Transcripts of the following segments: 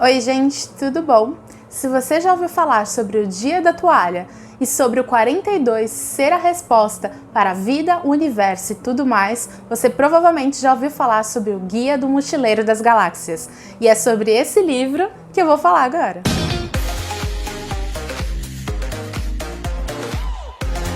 Oi gente, tudo bom? Se você já ouviu falar sobre o Dia da Toalha e sobre o 42 ser a resposta para a vida, o universo e tudo mais, você provavelmente já ouviu falar sobre o Guia do Mochileiro das Galáxias. E é sobre esse livro que eu vou falar agora.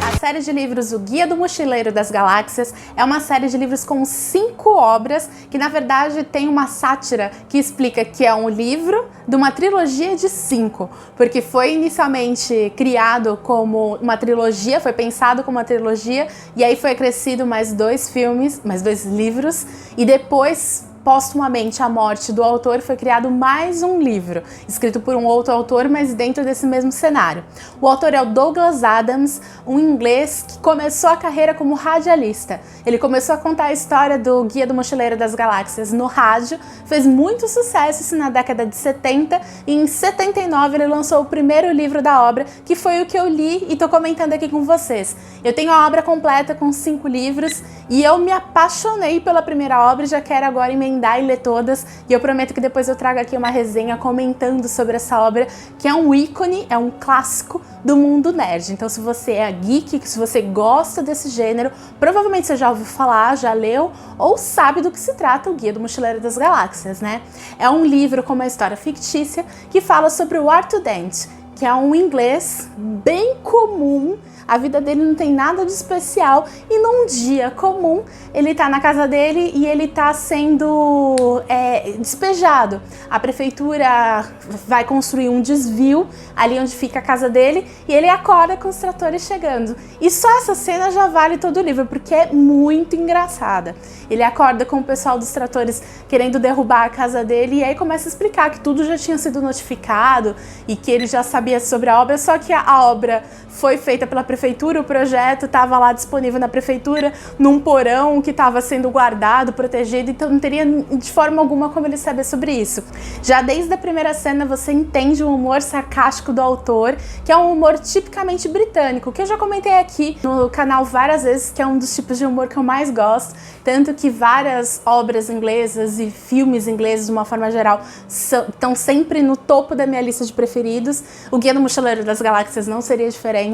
A série de livros O Guia do Mochileiro das Galáxias é uma série de livros com 5 obras que na verdade tem uma sátira que explica que é um livro de uma trilogia de 5, porque foi inicialmente criado como uma trilogia, foi pensado como uma trilogia e aí foi acrescido mais 2 filmes, mais 2 livros e depois, póstumamente à morte do autor, foi criado mais um livro, escrito por um outro autor, mas dentro desse mesmo cenário. O autor é o Douglas Adams, um inglês que começou a carreira como radialista. Ele começou a contar a história do Guia do Mochileiro das Galáxias no rádio, fez muito sucesso isso na década de 70 e em 79 ele lançou o primeiro livro da obra, que foi o que eu li e tô comentando aqui com vocês. Eu tenho a obra completa com 5 livros e eu me apaixonei pela primeira obra e já quero agora emendar e ler todas, e eu prometo que depois eu trago aqui uma resenha comentando sobre essa obra, que é um ícone, é um clássico do mundo nerd. Então se você é geek, se você gosta desse gênero, provavelmente você já ouviu falar, já leu, ou sabe do que se trata o Guia do Mochileiro das Galáxias, né? É um livro com uma história fictícia que fala sobre o Arthur Dent, que é um inglês bem comum. A vida dele não tem nada de especial e num dia comum ele tá na casa dele e ele tá sendo despejado. A prefeitura vai construir um desvio ali onde fica a casa dele e ele acorda com os tratores chegando. E só essa cena já vale todo o livro, porque é muito engraçada. Ele acorda com o pessoal dos tratores querendo derrubar a casa dele e aí começa a explicar que tudo já tinha sido notificado e que ele já sabia sobre a obra, só que a obra foi feita pela prefeitura, o projeto estava lá disponível na prefeitura, num porão que estava sendo guardado, protegido, então não teria de forma alguma como ele saber sobre isso. Já desde a primeira cena você entende o humor sarcástico do autor, que é um humor tipicamente britânico, que eu já comentei aqui no canal várias vezes, que é um dos tipos de humor que eu mais gosto, tanto que várias obras inglesas e filmes ingleses, de uma forma geral, estão sempre no topo da minha lista de preferidos. O Guia do Mochileiro das Galáxias não seria diferente.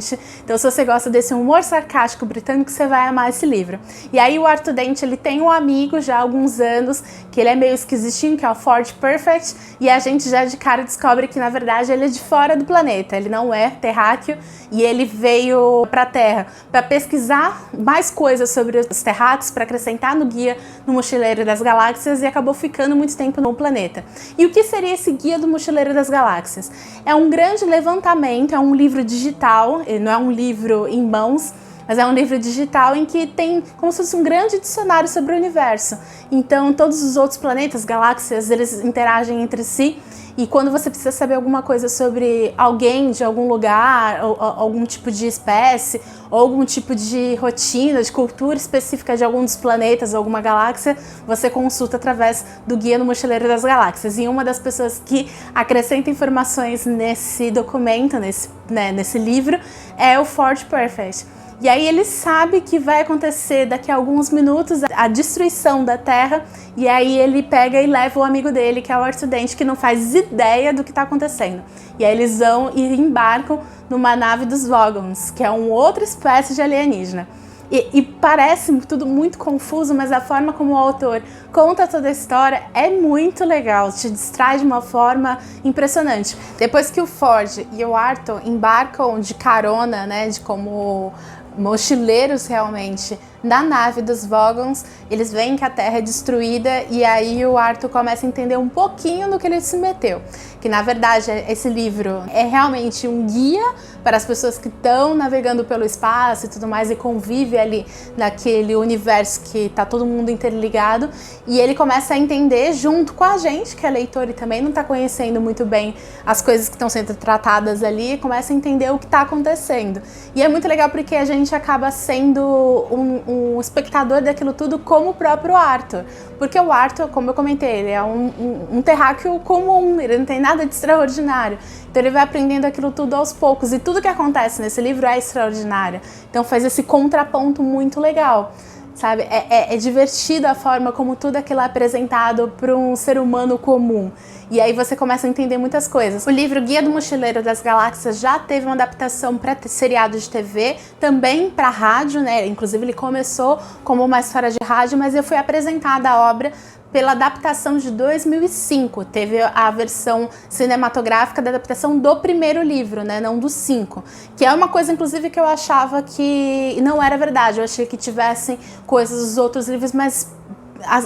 Então se você gosta desse humor sarcástico britânico, você vai amar esse livro. E aí o Arthur Dent, ele tem um amigo já há alguns anos, que ele é meio esquisitinho, que é o Ford Perfect, e a gente já de cara descobre que na verdade ele é de fora do planeta, ele não é terráqueo e ele veio pra Terra para pesquisar mais coisas sobre os terráqueos, para acrescentar no Guia do Mochileiro das Galáxias e acabou ficando muito tempo no planeta. E o que seria esse Guia do Mochileiro das Galáxias? É um grande levantamento, é um livro digital, não é um livro em mãos, mas é um livro digital em que tem como se fosse um grande dicionário sobre o universo. Então todos os outros planetas, galáxias, eles interagem entre si e quando você precisa saber alguma coisa sobre alguém de algum lugar, ou algum tipo de espécie, ou algum tipo de rotina, de cultura específica de algum dos planetas, alguma galáxia, você consulta através do Guia do Mochileiro das Galáxias. E uma das pessoas que acrescenta informações nesse documento, nesse livro, é o Ford Perfect. E aí ele sabe que vai acontecer daqui a alguns minutos a destruição da Terra, e aí ele pega e leva o amigo dele, que é o Arthur Dent, que não faz ideia do que está acontecendo. E aí eles vão e embarcam numa nave dos Vogons, que é uma outra espécie de alienígena. E parece tudo muito confuso, mas a forma como o autor conta toda a história é muito legal, te distrai de uma forma impressionante. Depois que o Ford e o Arthur embarcam de carona, como mochileiros realmente, na nave dos Vogons, eles veem que a Terra é destruída e aí o Arthur começa a entender um pouquinho no que ele se meteu. Que na verdade esse livro é realmente um guia para as pessoas que estão navegando pelo espaço e tudo mais e convive ali naquele universo que tá todo mundo interligado, e ele começa a entender junto com a gente, que é leitor e também não está conhecendo muito bem as coisas que estão sendo tratadas ali, começa a entender o que está acontecendo. E é muito legal porque a gente acaba sendo um espectador daquilo tudo como o próprio Arthur. Porque o Arthur, como eu comentei, ele é um terráqueo comum, ele não tem nada de extraordinário. Então ele vai aprendendo aquilo tudo aos poucos. E tudo que acontece nesse livro é extraordinário. Então faz esse contraponto muito legal. sabe? É divertido a forma como tudo aquilo é apresentado para um ser humano comum. E aí você começa a entender muitas coisas. O livro Guia do Mochileiro das Galáxias já teve uma adaptação para seriado de TV, também para rádio, né? Inclusive ele começou como uma história de rádio, mas eu fui apresentada a obra pela adaptação de 2005. Teve a versão cinematográfica da adaptação do primeiro livro, né, não do 5. Que é uma coisa, inclusive, que eu achava que não era verdade. Eu achei que tivessem coisas dos outros livros, mas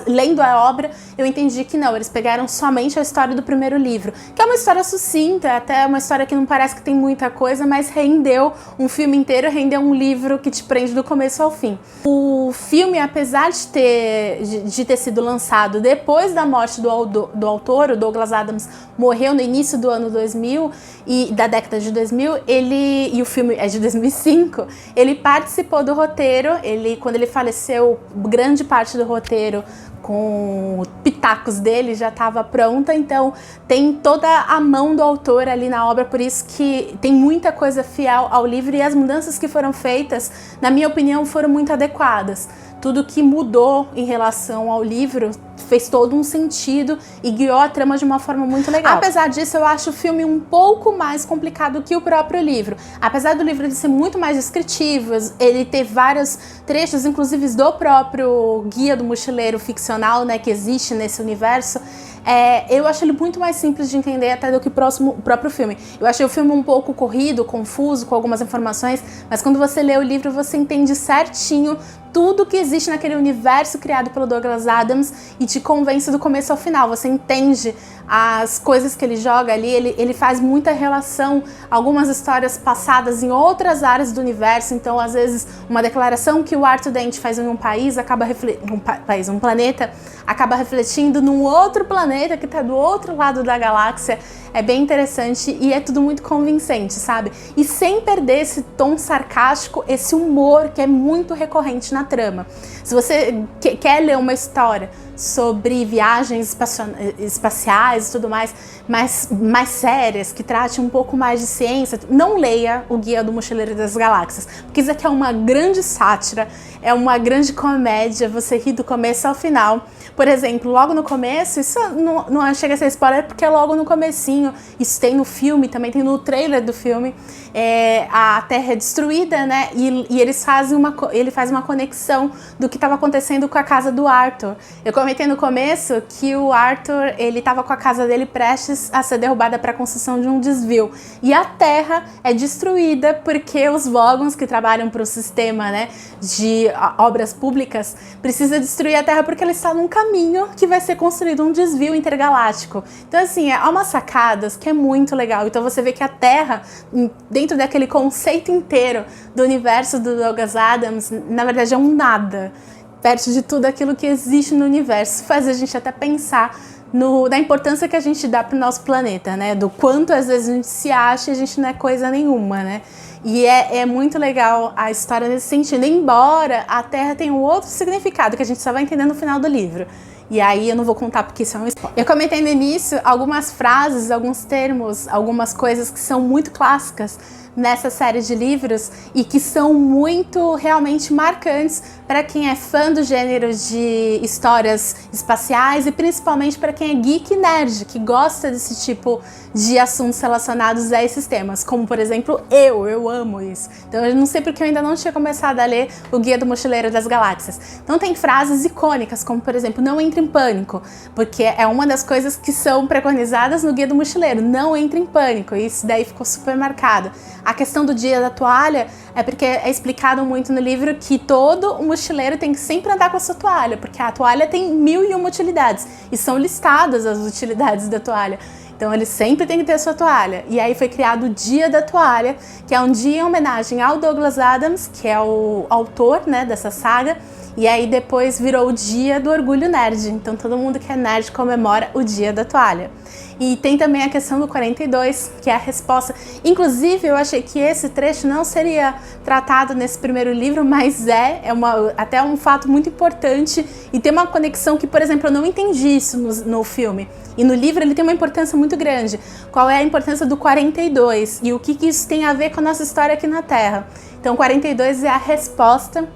lendo a obra, eu entendi que não, eles pegaram somente a história do primeiro livro, que é uma história sucinta, até uma história que não parece que tem muita coisa, mas rendeu um filme inteiro, rendeu um livro que te prende do começo ao fim. O filme, apesar de ter sido lançado depois da morte do autor, o Douglas Adams morreu no início do ano 2000, e da década de 2000, e o filme é de 2005, ele participou do roteiro, quando ele faleceu, grande parte do roteiro com pitacos dele já estava pronta, então tem toda a mão do autor ali na obra, por isso que tem muita coisa fiel ao livro, e as mudanças que foram feitas, na minha opinião, foram muito adequadas. Tudo que mudou em relação ao livro fez todo um sentido e guiou a trama de uma forma muito legal. Apesar disso, eu acho o filme um pouco mais complicado que o próprio livro. Apesar do livro ser muito mais descritivo, ele ter vários trechos, inclusive do próprio Guia do Mochileiro ficcional, né, que existe nesse universo, eu acho ele muito mais simples de entender até do que o próprio filme. Eu achei o filme um pouco corrido, confuso, com algumas informações, mas quando você lê o livro, você entende certinho tudo que existe naquele universo criado pelo Douglas Adams e te convence do começo ao final. Você entende as coisas que ele joga ali, ele faz muita relação, algumas histórias passadas em outras áreas do universo. Então, às vezes, uma declaração que o Arthur Dent faz em um país, um planeta, acaba refletindo num outro planeta que está do outro lado da galáxia. É bem interessante e é tudo muito convincente, sabe? E sem perder esse tom sarcástico, esse humor que é muito recorrente na trama. Se você quer ler uma história sobre viagens espaciais e tudo mais sérias, que trate um pouco mais de ciência, não leia o Guia do Mochileiro das Galáxias, porque isso aqui é uma grande sátira, é uma grande comédia, você ri do começo ao final. Por exemplo, logo no começo, isso não chega a ser spoiler, porque é logo no comecinho, isso tem no filme, também tem no trailer do filme, a Terra é destruída, né, e ele faz uma conexão do que estava acontecendo com a casa do Arthur. Eu comentei no começo que o Arthur, ele estava com a casa dele prestes a ser derrubada para a construção de um desvio, e a Terra é destruída porque os Vogons, que trabalham para o sistema, né, de obras públicas, precisa destruir a Terra porque ela está num caminho que vai ser construído um desvio intergaláctico. Então, assim, há umas sacadas que é muito legal. Então você vê que a Terra, dentro daquele conceito inteiro do universo do Douglas Adams, na verdade é um nada, perto de tudo aquilo que existe no universo. Faz a gente até pensar da importância que a gente dá para o nosso planeta, né? Do quanto às vezes a gente se acha e a gente não é coisa nenhuma, né? E é muito legal a história nesse sentido, embora a Terra tenha um outro significado que a gente só vai entender no final do livro. E aí eu não vou contar porque isso é um spoiler. Eu comentei no início algumas frases, alguns termos, algumas coisas que são muito clássicas nessa série de livros e que são muito realmente marcantes para quem é fã do gênero de histórias espaciais e principalmente para quem é geek e nerd, que gosta desse tipo de assuntos relacionados a esses temas, como por exemplo eu amo isso. Então eu não sei porque eu ainda não tinha começado a ler o Guia do Mochileiro das Galáxias. Então tem frases icônicas, como por exemplo, não entre em pânico, porque é uma das coisas que são preconizadas no Guia do Mochileiro, não entre em pânico, e isso daí ficou super marcado. A questão do dia da toalha é porque é explicado muito no livro que todo mochileiro tem que sempre andar com a sua toalha, porque a toalha tem 1001 utilidades e são listadas as utilidades da toalha. Então ele sempre tem que ter a sua toalha. E aí foi criado o Dia da Toalha, que é um dia em homenagem ao Douglas Adams, que é o autor, né, dessa saga. E aí depois virou o Dia do Orgulho Nerd. Então todo mundo que é nerd comemora o Dia da Toalha. E tem também a questão do 42, que é a resposta. Inclusive, eu achei que esse trecho não seria tratado nesse primeiro livro, mas até um fato muito importante e tem uma conexão que, por exemplo, eu não entendi isso no filme. E no livro ele tem uma importância muito grande. Qual é a importância do 42 e o que isso tem a ver com a nossa história aqui na Terra? Então, 42 é a resposta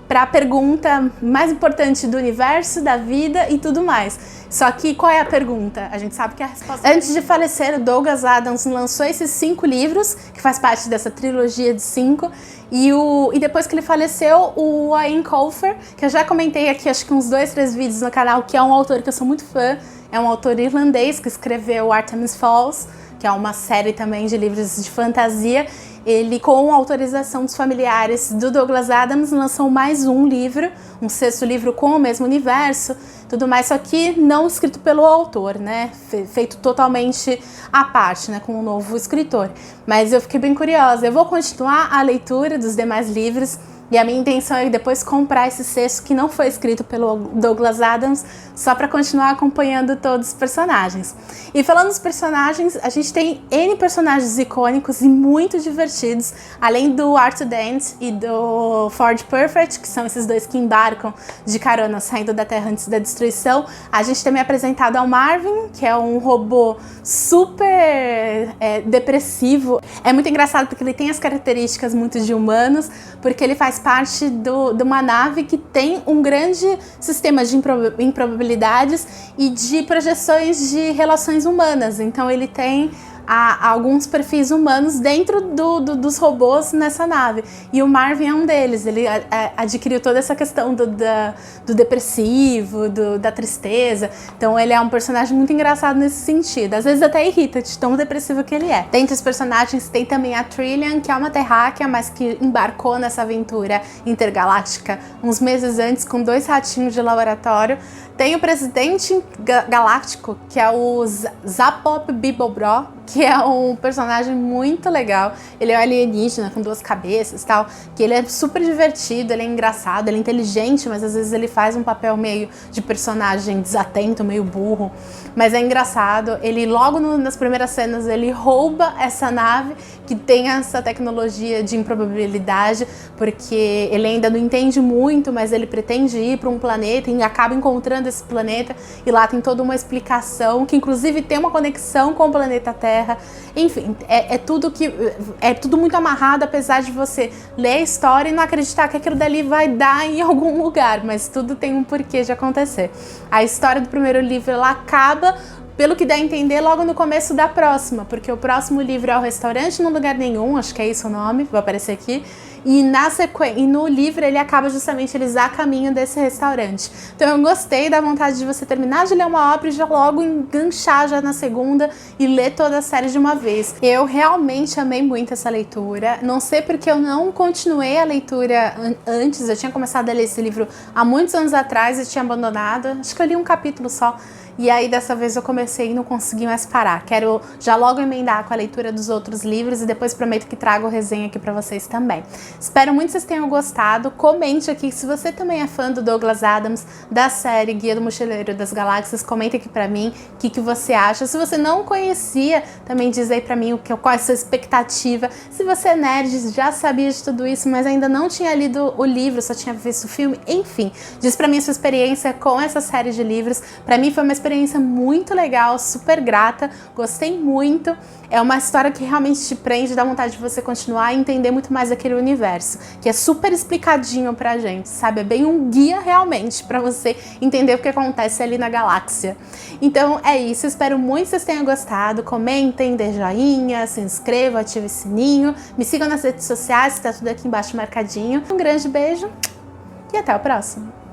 para a pergunta mais importante do universo, da vida e tudo mais. Só que qual é a pergunta? A gente sabe que a resposta... Antes de falecer, o Douglas Adams lançou esses 5 livros, que faz parte dessa trilogia de 5, e depois que ele faleceu, o Ian Colfer, que eu já comentei aqui, acho que uns 2, 3 vídeos no canal, que é um autor que eu sou muito fã, é um autor irlandês que escreveu Artemis Falls, que é uma série também de livros de fantasia. Ele, com autorização dos familiares do Douglas Adams, lançou mais um livro, um 6º livro com o mesmo universo, tudo mais, só que não escrito pelo autor, né? Feito totalmente à parte, né? Com um novo escritor. Mas eu fiquei bem curiosa. Eu vou continuar a leitura dos demais livros. E a minha intenção é depois comprar esse 6º que não foi escrito pelo Douglas Adams, só para continuar acompanhando todos os personagens. E falando dos personagens, a gente tem N personagens icônicos e muito divertidos, além do Arthur Dent e do Ford Perfect, que são esses dois que embarcam de carona saindo da Terra antes da destruição. A gente também é apresentado ao Marvin, que é um robô super depressivo. É muito engraçado porque ele tem as características muito de humanos, porque ele faz parte de uma nave que tem um grande sistema de improbabilidades e de projeções de relações humanas. Então ele tem alguns perfis humanos dentro dos robôs nessa nave. E o Marvin é um deles. Ele adquiriu toda essa questão do depressivo, da tristeza. Então ele é um personagem muito engraçado nesse sentido. Às vezes até irrita de tão depressivo que ele é. Dentre os personagens tem também a Trillian, que é uma terráquea, mas que embarcou nessa aventura intergaláctica uns meses antes com 2 ratinhos de laboratório. Tem o presidente galáctico, que é o Zapop Bibobro, que é um personagem muito legal. Ele é um alienígena com 2 cabeças e tal, que ele é super divertido, ele é engraçado, ele é inteligente, mas às vezes ele faz um papel meio de personagem desatento, meio burro, mas é engraçado. Ele logo nas primeiras cenas, ele rouba essa nave que tem essa tecnologia de improbabilidade, porque ele ainda não entende muito, mas ele pretende ir para um planeta e acaba encontrando esse planeta, e lá tem toda uma explicação, que inclusive tem uma conexão com o planeta Terra. Enfim, é tudo muito amarrado, apesar de você ler a história e não acreditar que aquilo dali vai dar em algum lugar, mas tudo tem um porquê de acontecer. A história do primeiro livro, ela acaba, pelo que dá a entender, logo no começo da próxima, porque o próximo livro é O Restaurante no Lugar Nenhum, acho que é isso o nome, vai aparecer aqui, e no livro ele acaba justamente, eles a caminho desse restaurante. Então eu gostei da vontade de você terminar de ler uma obra e já logo enganchar já na segunda e ler toda a série de uma vez. Eu realmente amei muito essa leitura, não sei porque eu não continuei a leitura antes, eu tinha começado a ler esse livro há muitos anos atrás e tinha abandonado, acho que eu li um capítulo só. E aí dessa vez eu comecei e não consegui mais parar. Quero já logo emendar com a leitura dos outros livros e depois prometo que trago resenha aqui pra vocês também. Espero muito que vocês tenham gostado. Comente aqui se você também é fã do Douglas Adams, da série Guia do Mochileiro das Galáxias. Comente aqui pra mim o que você acha. Se você não conhecia, também diz aí pra mim qual é a sua expectativa. Se você é nerd, já sabia de tudo isso, mas ainda não tinha lido o livro, só tinha visto o filme, enfim. Diz pra mim a sua experiência com essa série de livros. Pra mim foi uma experiência muito legal, super grata, gostei muito. É uma história que realmente te prende, dá vontade de você continuar e entender muito mais daquele universo, que é super explicadinho pra gente, sabe? É bem um guia realmente pra você entender o que acontece ali na galáxia. Então é isso, espero muito que vocês tenham gostado. Comentem, dê joinha, se inscrevam, ative o sininho, me sigam nas redes sociais, tá tudo aqui embaixo marcadinho. Um grande beijo e até o próximo!